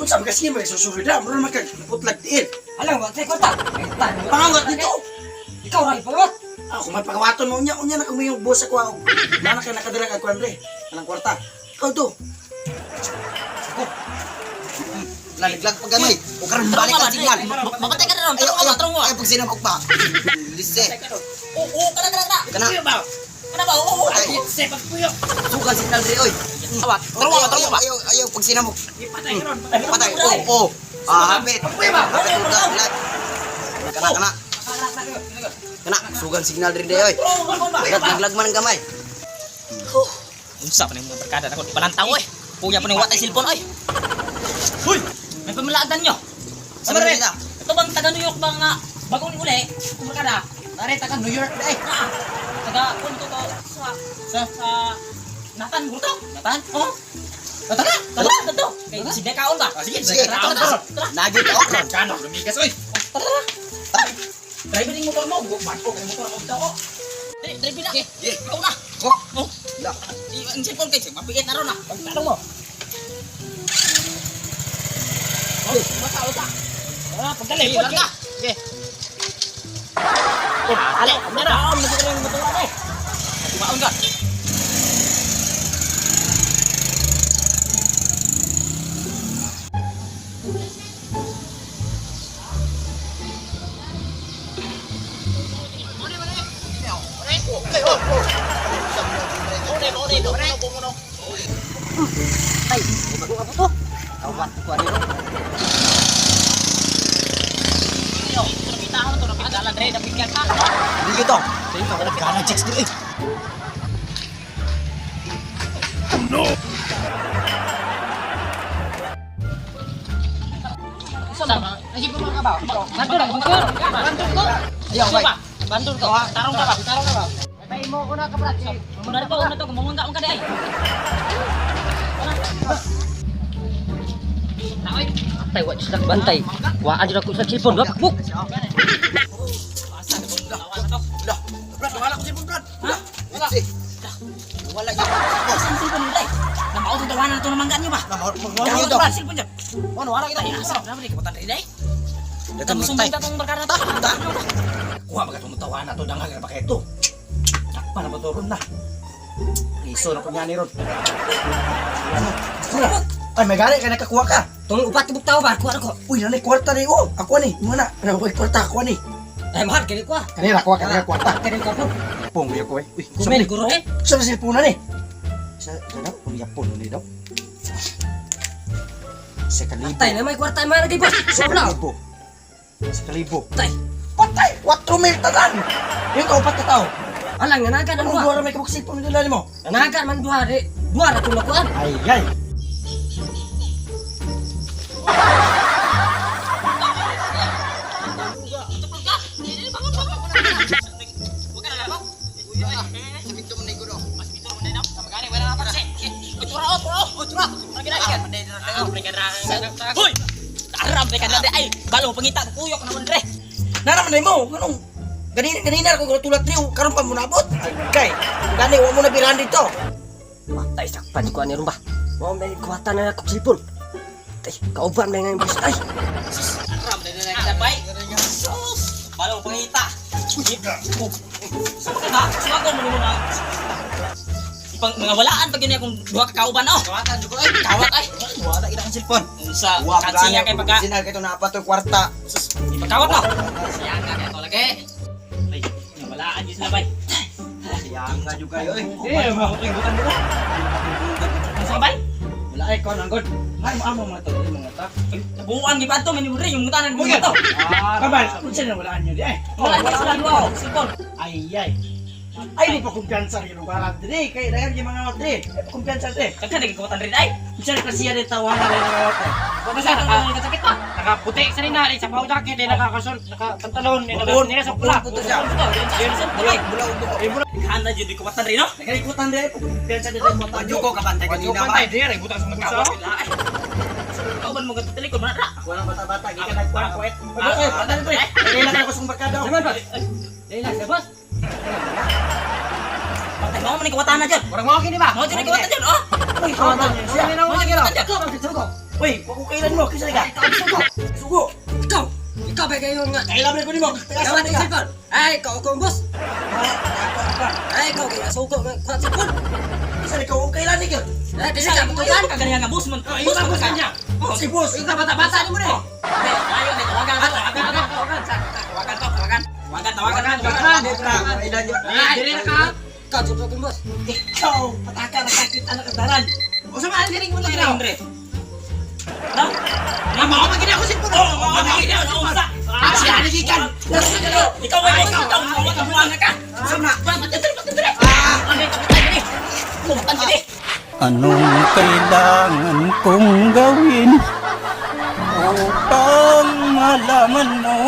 Unsa kasi may susunod na, bro magkaputlag diin. Alam mo, tay kwarta. Pangangat dito. Ikaw ra ipangat. Ako may pangawaton mo unya na kami yung boss ako. Nana kay nakadala kag Andre. Anang kwarta. Ikaw to. Ako. Laliglag pa gamay. O karon balik ka signal. Mamatay ka na ron. Ay pag sinabok pa. Lise. Oo, kana. Kana. Kana ba? Oo. Ay, pagpuyo. sugal signal diri oy. Awat. Taro ba? Ayaw pag sinabok. Ipatay ka ron. Patay. Oo. Hapit. Pagpuyo ba? Hapit mo ka. Kana. Sugal signal diri oy. Laglag man ang gamay. Unsa pa ni mga barkada nako di palantaw eh. Puya pa ni watay cellphone oy. Hoy, may pamalaadan nyo. Sabi rin na. Ito bang taga New York ba nga bagong uli? Kung barkada. Tare taga New York eh. Taga punto to sa Nathan Burto. Nathan? Oh. Tara. Kay si Bekaon ba? Sige. Tara. Lagi ka okra. Kano, lumigas oy. Tara. Driver yung motor mo. Bako kay motor mo daw. Driver na. Ikaw na. Oh. La. Ang cellphone kay mapiit na ron na. Pagtanong mo. Oh, wala. Pagdali, ka. Sige. Ale, meron. Hindi ko rin motor na eh. Baon ka. Ay, bago apa to? Awat ko ani. Yo, kita ako to napita lang dre, napigyan ka. Hindi ko to. Tingnan ko nagkana checks diri. Sama, lagi pa mga ba? Bandur ko. Ayaw, bay. Bandur ko. Tarong ka ba? Tay mo ko na ka brat. Muna ko na to, gumunga ka dai. Naoy, Tay wa sa bantay. Wa aja ako sa cellphone gap. Buk. asa ko lawan na to. Lah, Brad, wala ko si Brad. Ha? Wala. Wala ya. Boss, ang silpon nila. Na mao to dawanan to namang ganyo ba? Magkano to? Silpon dyan. Ano wala kita? Asa na balik ko tan dai. Dagan Kamu magtay. sumbong tatong barkada ta. Kuha ba katong tawa na to dangal na ba ito? Takpa na ba to ron na? Iso na po niya ni Ron. Ay, may gari ka nakakuha ka. Tong upat tibuk tawo ba ko ako. Uy, nanay kwarta ni. Oh, ako ni. Muna. Ano ko kwarta ako ni. Ay mahal kini ko. Kanina kuha ka kwarta. Kini ko po. Pong ya ko eh. Uy, Kumel guro eh. sa silpunan ni. Sa daw, pong yapon ni daw. Sa kalibo. Tay na may kwarta man lagi boss. Sa Sobra. kalibo. Sa kalibo. Tay. Patay! 4,000 tagan! Yung kaupat ka tao. Alang nanagan ang Anong duha. duwara may kabuksipon nila mo? Nanagan man duha re. Duha ra tulo ko an. Ay, ay. Hoy! Aram mereka na ay balong pangita kuyok naman dre. Naraman na mo, anong? Ganina ako tulat niyo, karon pa mo nabot. Ay, kay, gani, huwag mo na birahan dito. Matay sakpan ko ani rumba. Wa may kuwata na ako cellphone. Tay, kauban na nga yung boss. Ay, Aram na sabay. Sus! Balong pangita. Sa mga suwago mo na. Ipang mga walaan pag yun akong duha ka kauban oh. Kawatan ko ay, Kawat ay. wala ina ang cellphone. Unsa Huwag kansiya kay pagka. Sinal kay to na apat kwarta. Sus, ipagkawat no. Siya nga kay to lagi. Ay, yung walaan di sila bay. Yang nga juga yo. Eh, makutingutan mo. Unsa bay? Wala ay kon anggod. Ay mo amo mga to, mga ta. Nabuuan gi pa to manibure yung mutanan mo to. Kabal, kung sino walaan nyo di ay. Wala na sila duha. Sipon. Ay, ay. Ay, di pa kumpiyansa rin yung balat din. Kaya dagan yung mga otri. Ay, pa kumpiyansa din. Kagka nagkawatan rin ay. Bisa na kasi yan yung tawanan rin ng otri. Basta ka kasakit pa. Nakaputi sa rin sa pau jacket, nakapantalon, nila sa pula. Puto siya. Handa jud di kuwatan rin no. Nakalikutan din, pa kumpiyansa din mo. Padyo ko kabantay kanina ba? Pantay din, butas sa magkaso. Kauban mo gato telikon mana ra. Ako lang bata-bata, gikan nagkuha ko eh. Ay, pantay din. Kailan ka kusong barkada. Saman ba? Dai na, boss. Patay Mau maning kawatan na dyan. Orang mau gini ba? Mau dyan kawatan dyan, oh. Uy, kawatan. Siya ni Mau dyan kawatan dyan. Sugo. Uy, kung kailan mo, kisali ka. Sugo. Ikaw ba kayo nga? Kailan ko ni mo. Gawat ng cellphone. Ay, ikaw akong boss. Ay, ikaw kaya sugo ng kuha cellphone. Kisali ka, kung kailan ni ka. Ay, bisa Bisa ka ka tukan. kagalingan nga bus mo. Bus ka kanya. Oh, Si boss. Ikaw bata-bata ni mo na eh. Ayo, tawagan. Ay, dili na ka. Ikaw sugo akong boss. Ikaw, pataka na sakit anak kadaran. O sa mga diring mo lang Kira, daw. Andre. No? Mau magini ako sin puno. Oh, magiging na usa. Siya lagi kan. Ikaw ay ikaw buwan ka. Sama. Patindre. Kumatan ka di. Anong kailangan kong gawin upang malaman mo